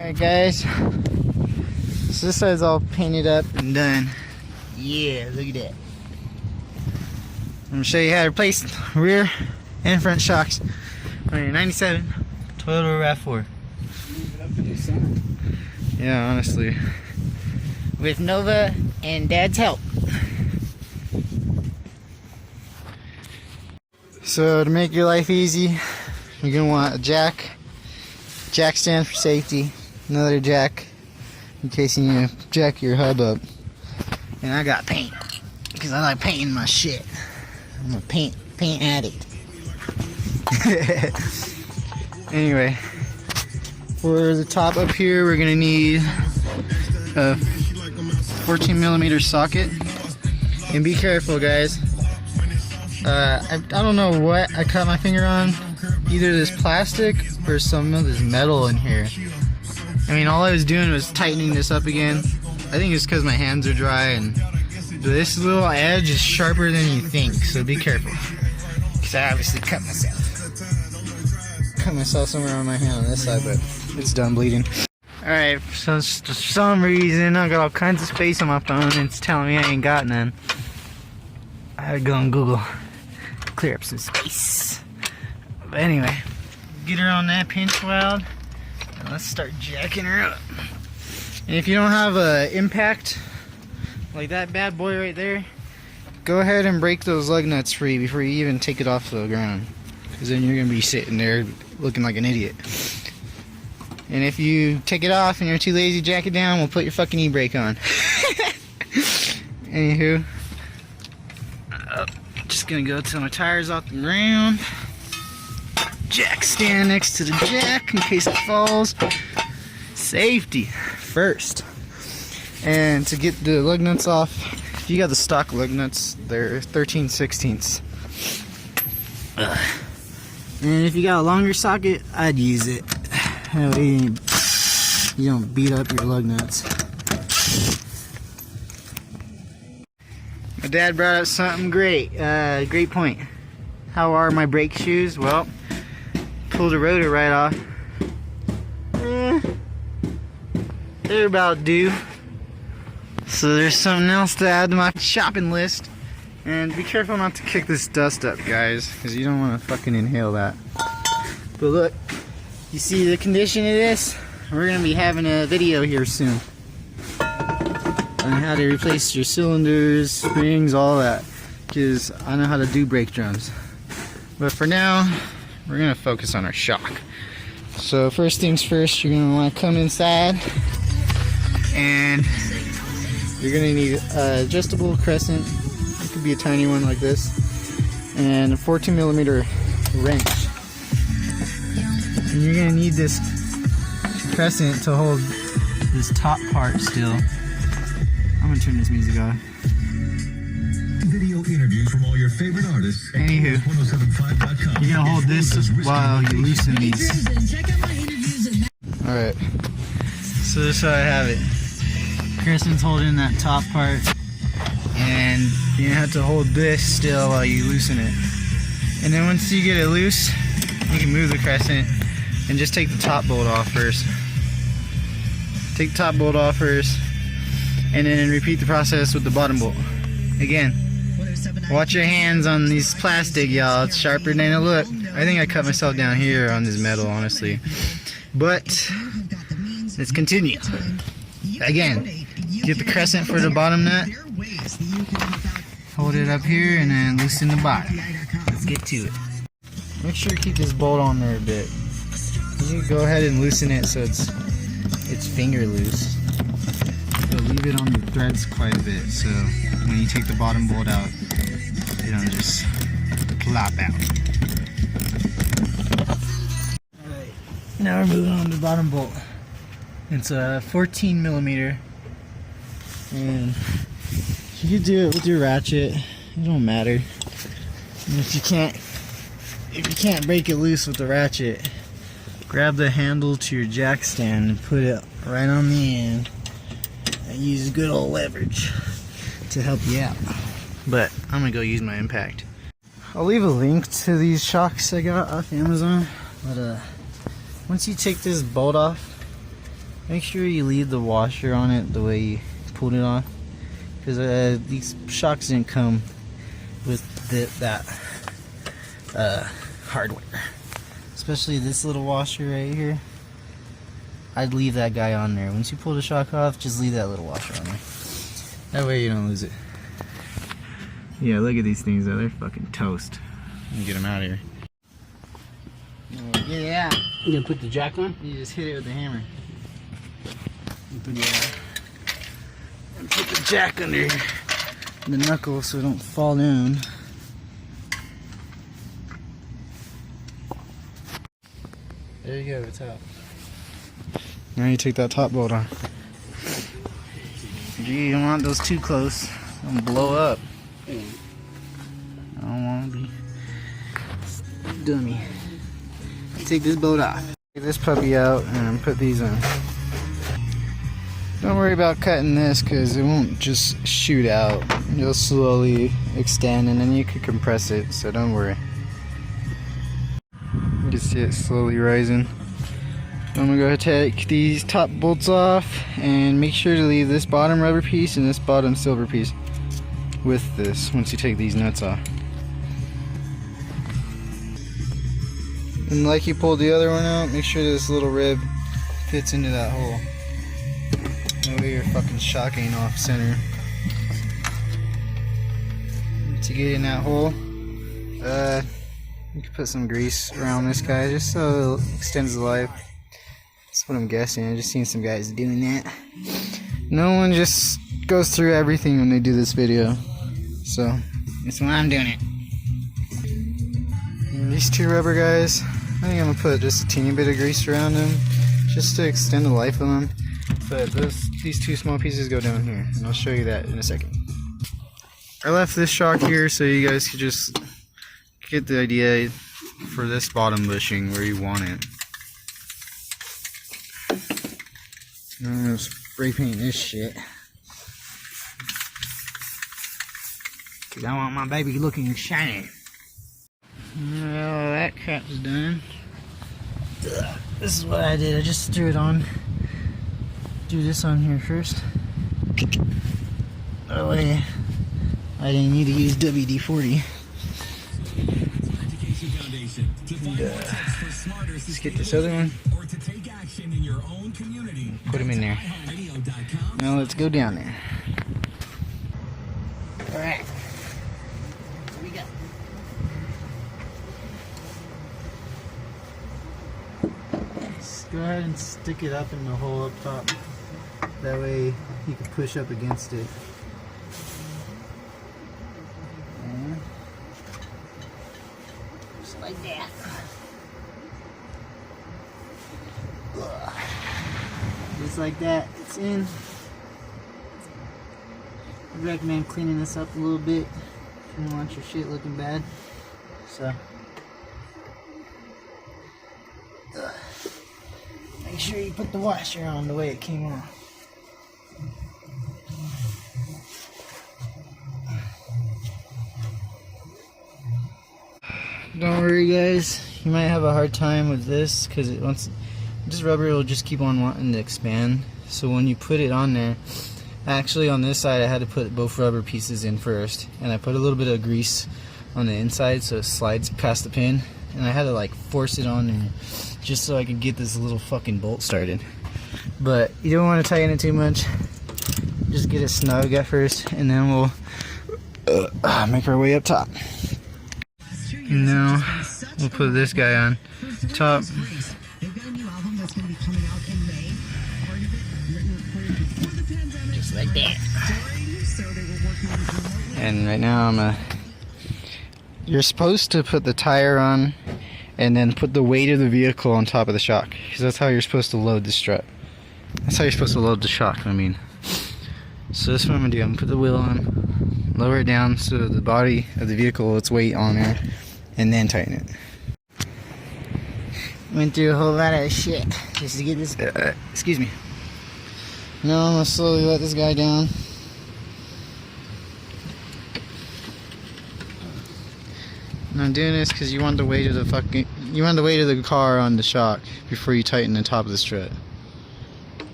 Alright guys, so this side's all painted up and done. Yeah, look at that. I'm gonna show you how to replace rear and front shocks on your 97 Toyota RAV4. Yeah, honestly. With Nova and Dad's help. So to make your life easy, you're gonna want a jack stand for safety, another jack in case you need to jack your hub up, and I got paint because I like painting my shit. I'm a paint addict. Anyway, for the top up here, we're gonna need a 14mm socket, and be careful, guys. I don't know what I cut my finger on. Either this plastic or some of this metal in here. I mean, all I was doing was tightening this up again. I think it's because my hands are dry, and this little edge is sharper than you think, so be careful. Because I obviously cut myself somewhere on my hand on this side, but it's done bleeding. Alright, so for some reason I got all kinds of space on my phone and it's telling me I ain't got none. I had to go on Google, clear up some space. But anyway, get her on that pinch weld and let's start jacking her up. And if you don't have an impact like that bad boy right there, go ahead and break those lug nuts free before you even take it off the ground, because then you're gonna be sitting there looking like an idiot. And if you take it off and you're too lazy to jack it down, we'll put your fucking e-brake on. Anywho, just gonna go till my tire's off the ground. Jack stand next to the jack in case it falls. Safety first. And to get the lug nuts off, if you got the stock lug nuts, they're 13/16. And if you got a longer socket, I'd use it. That way you don't beat up your lug nuts. My dad brought up something great. Great point. How are my brake shoes? Well, pulled the rotor right off. They're about due. So there's something else to add to my shopping list. And be careful not to kick this dust up, guys, because you don't want to fucking inhale that. But look, you see the condition of this? We're going to be having a video here soon on how to replace your cylinders, springs, all that, because I know how to do brake drums. But for now, we're going to focus on our shock. So first things first, you're going to want to come inside, and you're going to need an adjustable crescent. It could be a tiny one like this, and a 14mm wrench. And you're going to need this crescent to hold this top part still. I'm going to turn this music on. Video interviews from all your favorite artists. Anywho, you're going to hold this while you loosen these. Alright, so this is how I have it. Crescent's holding that top part, and you're going to have to hold this still while you loosen it. And then once you get it loose, you can move the crescent and just take the top bolt off first. Take the top bolt off first, and then repeat the process with the bottom bolt. Again, watch your hands on these plastic, y'all. It's sharper than it look. I think I cut myself down here on this metal, honestly. But let's continue. Again, get the crescent for the bottom nut. Hold it up here and then loosen the bottom. Let's get to it. Make sure you keep this bolt on there a bit. You go ahead and loosen it so it's finger loose. So leave it on the threads quite a bit, so when you take the bottom bolt out, they don't just plop out. Alright, now we're moving on to the bottom bolt. It's a 14mm, and you can do it with your ratchet. It don't matter. And if you can't break it loose with the ratchet, grab the handle to your jack stand and put it right on the end. And use good old leverage to help you out. But I'm gonna go use my impact. I'll leave a link to these shocks I got off Amazon. But once you take this bolt off, Make sure you leave the washer on it the way you pulled it on, because these shocks didn't come with that hardware. Especially this little washer right here. I'd leave that guy on there. Once you pull the shock off, just leave that little washer on there. That way you don't lose it. Yeah, look at these things though. They're fucking toast. Let me get them out of here. Get it out. You gonna put the jack on? You just hit it with the hammer. Yeah. And put the jack under the knuckle so it don't fall down. There you go, it's out. Now you take that top bolt off. Gee, you don't want those too close. They'll blow up. I don't want to be dummy. Take this bolt off. Take this puppy out and put these on. Don't worry about cutting this because it won't just shoot out. It'll slowly extend and then you can compress it, so don't worry. You can see it slowly rising. I'm gonna go ahead and take these top bolts off and make sure to leave this bottom rubber piece and this bottom silver piece with this once you take these nuts off. And like you pulled the other one out, make sure this little rib fits into that hole. That way your fucking shock ain't off center. To get in that hole, you can put some grease around this guy just so it extends the life. That's what I'm guessing. I've just seen some guys doing that. No one just goes through everything when they do this video. So, that's why I'm doing it. And these two rubber guys, I think I'm going to put just a teeny bit of grease around them just to extend the life of them. But these two small pieces go down here, and I'll show you that in a second. I left this shock here so you guys could just get the idea for this bottom bushing where you want it. I'm gonna spray paint this shit. Cause I want my baby looking shiny. Well, that crap's done. This is what I did. I just threw it on. Do this on here first. That way I didn't need to use WD-40. And, let's get this other one. Put him in there. Now let's go down there. Alright. Here we go. Just go ahead and stick it up in the hole up top. That way you can push up against it. And just like that. Just like that, it's in. I recommend cleaning this up a little bit if you don't want your shit looking bad. So, make sure you put the washer on the way it came off. Don't worry, guys. You might have a hard time with this because this rubber will just keep on wanting to expand. So when you put it on there, actually on this side I had to put both rubber pieces in first, and I put a little bit of grease on the inside so it slides past the pin, and I had to like force it on there just so I could get this little fucking bolt started. But you don't want to tighten it too much. Just get it snug at first, and then we'll make our way up top. Now we'll put this guy on top. Just like that. And right now you're supposed to put the tire on and then put the weight of the vehicle on top of the shock, because that's how you're supposed to load the strut. That's how you're supposed to load the shock, I mean. So that's what I'm gonna do. I'm gonna put the wheel on, lower it down so the body of the vehicle, its weight on there, and then tighten it. Went through a whole lot of shit just to get this. Excuse me. Now I'm gonna slowly let this guy down. And I'm doing this because you want the weight of the car on the shock before you tighten the top of the strut.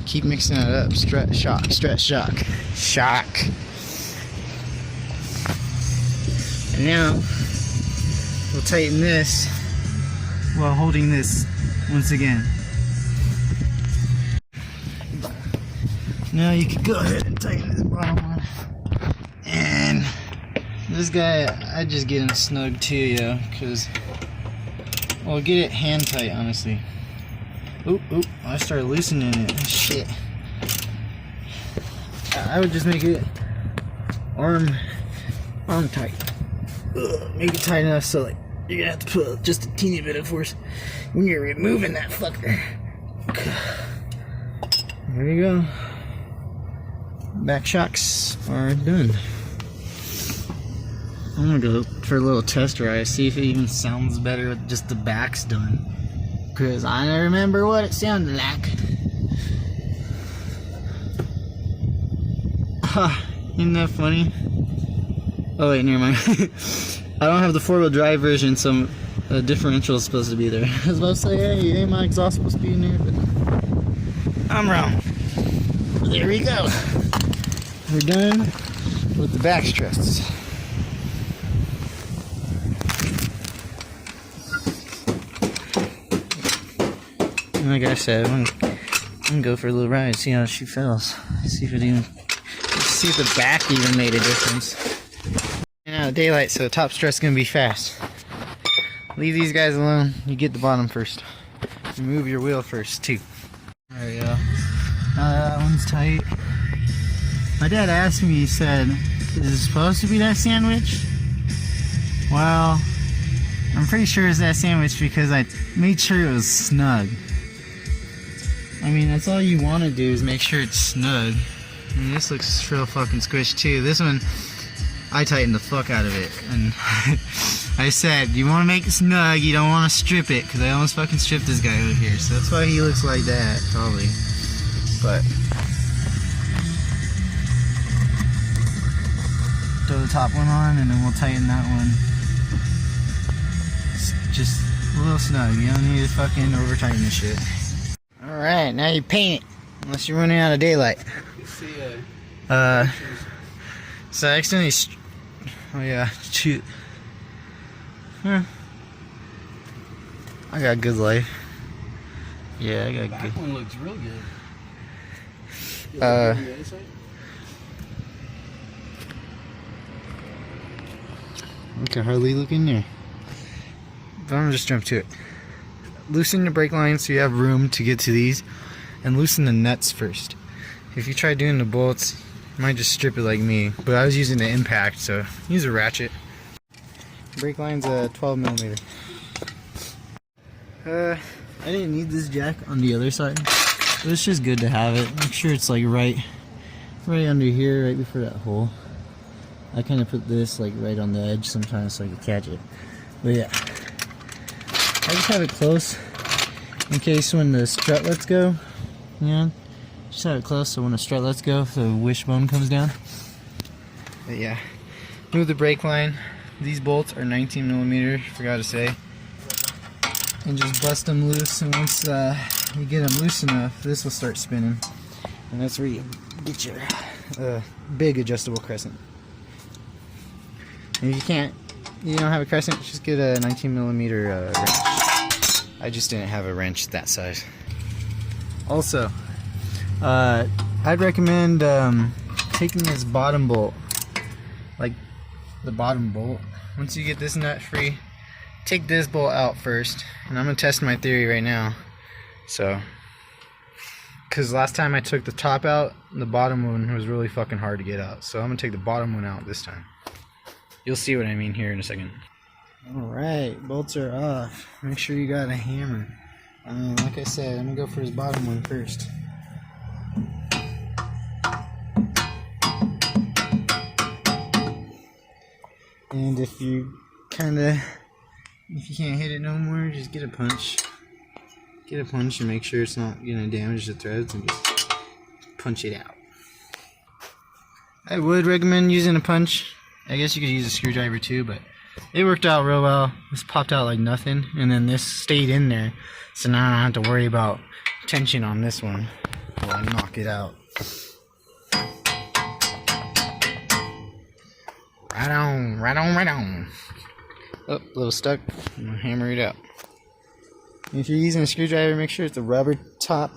keep mixing it up. Strut, shock, strut, shock, shock. And now we'll tighten this while holding this once again. Now you can go ahead and tighten this bottom one. And this guy, I just get him snug too, yo, because, well, get it hand tight, honestly. Oop, oop, I started loosening it. Shit. I would just make it arm tight. Make it tight enough so, like, you're gonna have to put just a teeny bit of force when you're removing that fucker. There you go. Back shocks are done. I'm gonna go for a little test ride, see if it even sounds better with just the backs done. Cause I don't remember what it sounded like. Isn't that funny? Oh wait, never mind. I don't have the 4-wheel drive version, so a differential is supposed to be there. I was about to say, hey, ain't my exhaust supposed to be in there? But I'm wrong. There we go. We're done with the back struts. And like I said, I'm gonna go for a little ride, see how she feels. See if the back even made a difference. And out of daylight, so the top strut's gonna be fast. Leave these guys alone. You get the bottom first. Remove your wheel first too. There we go. Now that one's tight. My dad asked me, he said, is it supposed to be that sandwich? Well, I'm pretty sure it's that sandwich because I made sure it was snug. I mean, that's all you want to do is make sure it's snug. I mean, this looks real fucking squished too. This one, I tightened the fuck out of it. And I said, you want to make it snug, you don't want to strip it. Because I almost fucking stripped this guy over here. So that's why he looks like that, probably. But throw the top one on and then we'll tighten that one. It's just a little snug. You don't need to fucking over tighten this shit. Alright, now you paint it. Unless you're running out of daylight. So I accidentally oh yeah, shoot. Huh. I got good light. Yeah, I got good. That one looks real good. I can hardly look in there. But I'm gonna just jump to it. Loosen the brake lines so you have room to get to these, and loosen the nuts first. If you try doing the bolts, you might just strip it like me. But I was using the impact, so use a ratchet. Brake line's a 12mm. I didn't need this jack on the other side. But it's just good to have it. Make sure it's like right under here, right before that hole. I kind of put this like right on the edge sometimes so I can catch it. But yeah, I just have it close in case when the strut lets go. You know, just have it close so when the strut lets go, the wishbone comes down. But yeah, move the brake line. These bolts are 19mm, forgot to say. And just bust them loose, and once you get them loose enough, this will start spinning. And that's where you get your big adjustable crescent. And if you don't have a crescent, just get a 19mm wrench. I just didn't have a wrench that size. Also, I'd recommend taking this bottom bolt, like the bottom bolt. Once you get this nut free, take this bolt out first. And I'm gonna test my theory right now. So, because last time I took the top out, the bottom one was really fucking hard to get out. So I'm gonna take the bottom one out this time. You'll see what I mean here in a second. Alright, bolts are off. Make sure you got a hammer. Like I said, I'm gonna go for this bottom one first. And if you can't hit it no more, just get a punch. Get a punch and make sure it's not gonna damage the threads, and just punch it out. I would recommend using a punch. I guess you could use a screwdriver too, but it worked out real well. This popped out like nothing, and then this stayed in there, so now I don't have to worry about tension on this one. while I knock it out. Right on, right on, right on. Oh, a little stuck. I'm gonna hammer it out. If you're using a screwdriver, make sure it's a rubber top.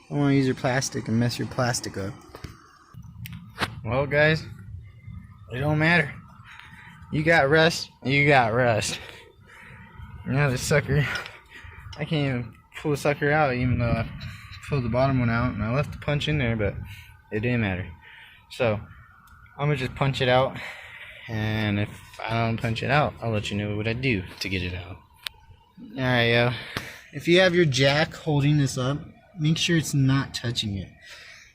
Don't want to use your plastic and mess your plastic up. Well, guys, it don't matter. You got rust, you got rust. Now this sucker, I can't even pull the sucker out, even though I pulled the bottom one out and I left the punch in there, but it didn't matter. So I'm gonna just punch it out, and if I don't punch it out, I'll let you know what I do to get it out. Alright, yo. If you have your jack holding this up, make sure it's not touching it,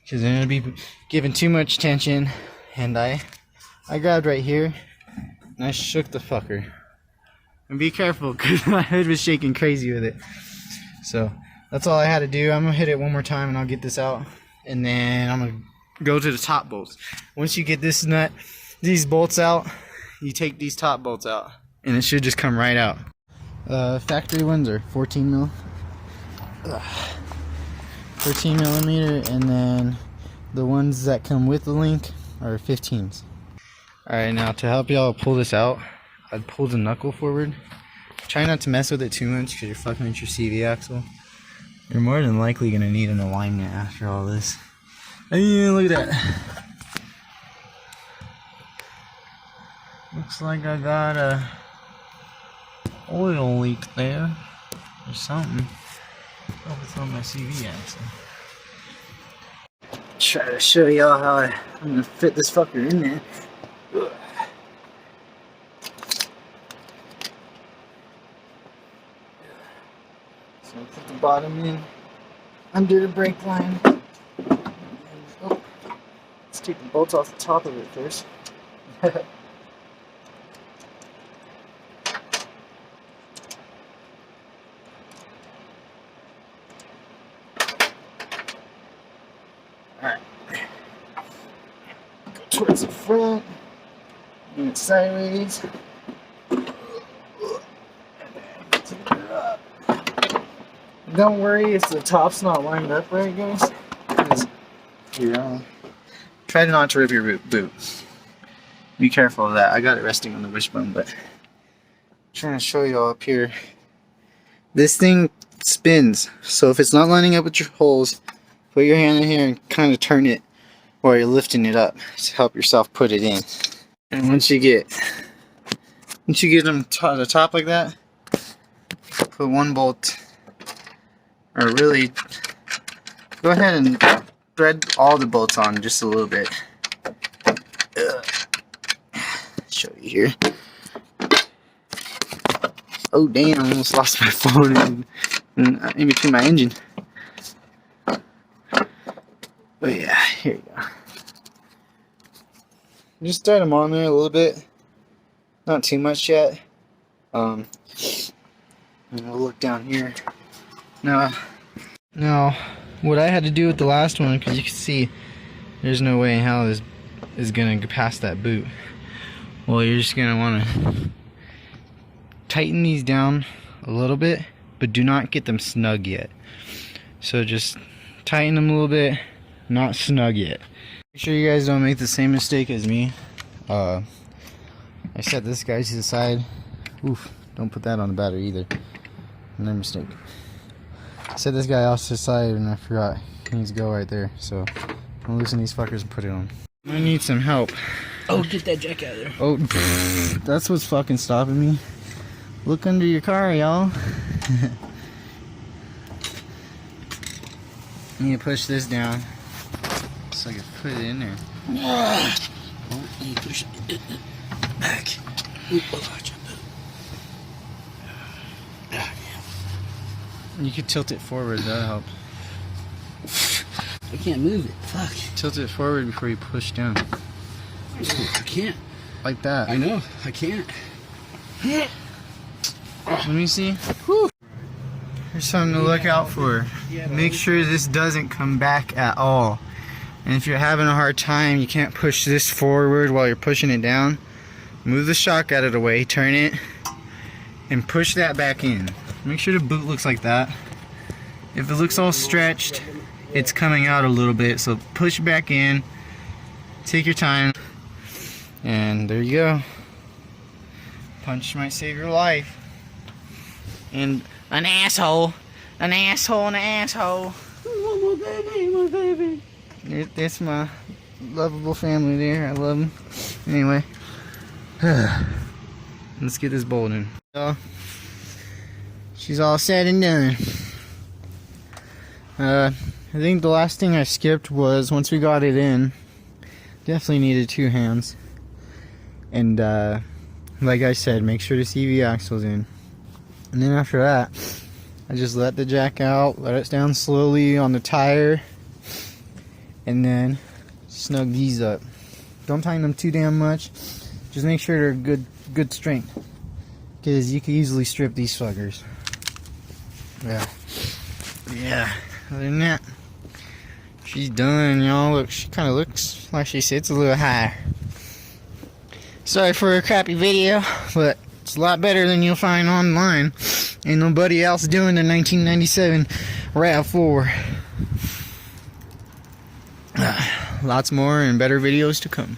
because then it'll be giving too much tension. And I grabbed right here and I shook the fucker. And be careful, because my head was shaking crazy with it. So that's all I had to do. I'm gonna hit it one more time and I'll get this out, and then I'm gonna go to the top bolts. Once you get these bolts out, you take these top bolts out and it should just come right out. Factory ones are 14 mil. 13 millimeter, and then the ones that come with the link are 15s. Alright, now to help y'all pull this out, I'd pull the knuckle forward. Try not to mess with it too much, because you're fucking with your CV axle. You're more than likely going to need an alignment after all this. Hey, look at that. Looks like I got a oil leak there or something. Oh, it's on my CV axle. Try to show y'all how I'm gonna fit this fucker in there. So I'll put the bottom in under the brake line. Oh, let's take the bolts off the top of it first. Alright, go towards the front, move it sideways, and then take it up. Don't worry if the top's not lined up right, guys, because try not to rip your boot. Be careful of that. I got it resting on the wishbone, but I'm trying to show you all up here. This thing spins, so if it's not lining up with your holes, put your hand in here and kind of turn it while you're lifting it up to help yourself put it in. And once you get them to the top like that, put one bolt, or really go ahead and thread all the bolts on just a little bit. Show you here. Oh damn, I almost lost my phone in between my engine. Oh yeah, here you go. Just thread them on there a little bit. Not too much yet. And we'll look down here. Now, what I had to do with the last one, because you can see there's no way in hell this is going to pass that boot. Well, you're just going to want to tighten these down a little bit, but do not get them snug yet. So just tighten them a little bit. Not snug yet. Make sure you guys don't make the same mistake as me. I set this guy to the side. Oof, don't put that on the battery either. Another mistake. I set this guy off to the side and I forgot he needs to go right there. So I'll loosen these fuckers and put it on. I need some help. Oh, get that jack out of there. Oh, that's what's fucking stopping me. Look under your car, y'all. I need to push this down so I can put it in there. Oh, you push it back. You could tilt it forward, that'll help. I can't move it. Fuck. Tilt it forward before you push down. I can't. Like that. I know. I can't. Let me see. Whew. There's something to look out for. Make sure this doesn't come back at all. And if you're having a hard time, you can't push this forward while you're pushing it down, move the shock out of the way, turn it, and push that back in. Make sure the boot looks like that. If it looks all stretched, it's coming out a little bit, so push it back in, take your time, and there you go. Punch might save your life. And an asshole, an asshole, and an asshole. My baby, my baby. That's my lovable family there. I love them. Anyway, let's get this bolt in. So, she's all said and done. I think the last thing I skipped was once we got it in, definitely needed 2 hands. And like I said, make sure the CV axle's in. And then after that, I just let the jack out, let it down slowly on the tire, and then snug these up. Don't tighten them too damn much. Just make sure they're good strength, because you can easily strip these fuckers. Yeah. Other than that, she's done, y'all. Look, she kind of looks like she sits a little higher. Sorry for a crappy video, but it's a lot better than you'll find online. Ain't nobody else doing the 1997 RAV4. Lots more and better videos to come.